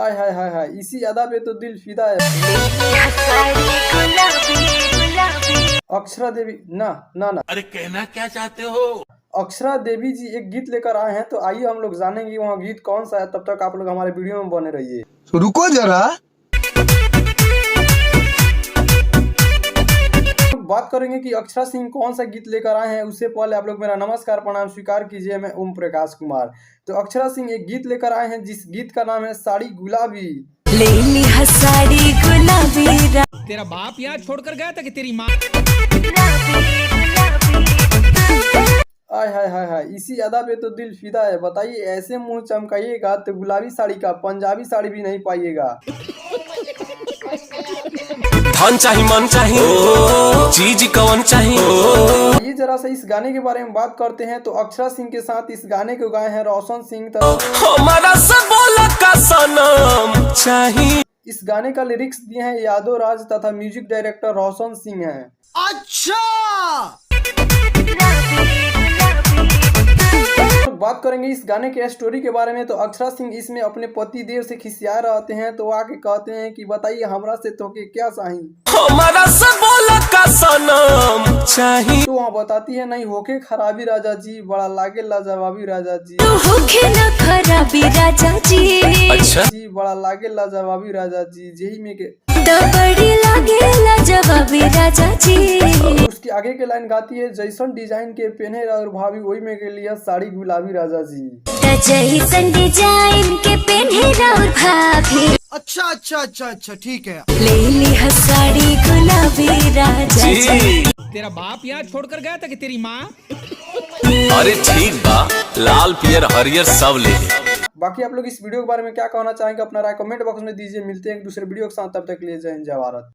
आय हाय हाय हाय, इसी अदा पे तो दिल फिदा है। अक्षरा देवी ना ना ना, अरे कहना क्या चाहते हो? अक्षरा देवी जी एक गीत लेकर आए हैं, तो आइए हम लोग जानेंगे वहाँ गीत कौन सा है। तब तक आप लोग हमारे वीडियो में बने रहिए। तो रुको जरा, बात करेंगे कि अक्षरा सिंह कौन सा गीत लेकर आए हैं। उससे पहले आप लोग मेरा नमस्कार प्रणाम स्वीकार कीजिए। मैं ओम प्रकाश कुमार। तो अक्षरा सिंह एक गीत लेकर आए हैं, जिस गीत का नाम है साड़ी गुलाबी। ले ली साड़ी गुलाबी। तेरा बाप यहाँ छोड़कर गया था कि तेरी माँ? आय हाय हाय हाय, इसी अदा पे तो दिल फिदा है। बताइए, ऐसे मुंह चमकाइएगा तो गुलाबी साड़ी का पंजाबी साड़ी भी नहीं पाइएगा। धन चाही मन चाही चीज कौन चाही। ये जरा सा इस गाने के बारे में बात करते हैं। तो अक्षरा सिंह के साथ इस गाने को गाए हैं रोशन सिंह। तो हमारा सबोला का सनम चाही। इस गाने का लिरिक्स दिए हैं यादव राज तथा म्यूजिक डायरेक्टर रोशन सिंह हैं। अच्छा बात करेंगे इस गाने के स्टोरी के बारे में। तो अक्षरा सिंह इसमें अपने पति देव से खिसियाए रहते हैं, तो आके कहते हैं कि बताइए हमरा से तो के क्या चाही। हमारा सबोला का सनम चाही। तो वहाँ बताती है, नहीं होके खराबी राजा जी, बड़ा लागे लाजवाबी राजा जी। तो होके न खराबी राजा जी। अच्छा जी बड़ा लागे लाजवाबी राजा जी, यही में के तो बड़ी लागे लाजवाबी राजा जी। उसके आगे के लाइन गाती है, जैसन डिजाइन के पहने और भाभी वही में के लिए साड़ी गुलाबी राजा जी। जैसन डिजाइन के पहने और भाभी। अच्छा अच्छा अच्छा अच्छा ठीक है। ले ली साड़ी गुलाबी राजा जी। तेरा बाप यहाँ छोड़कर गया था कि तेरी माँ? अरे ठीक बा, लाल पियर हरियर सब ले ले। बाकी आप लोग इस वीडियो के बारे में क्या कहना चाहेंगे, अपना राय कमेंट बॉक्स में दीजिए। मिलते हैं एक दूसरे वीडियो के साथ, तब तक के लिए जय हिंद जय भारत।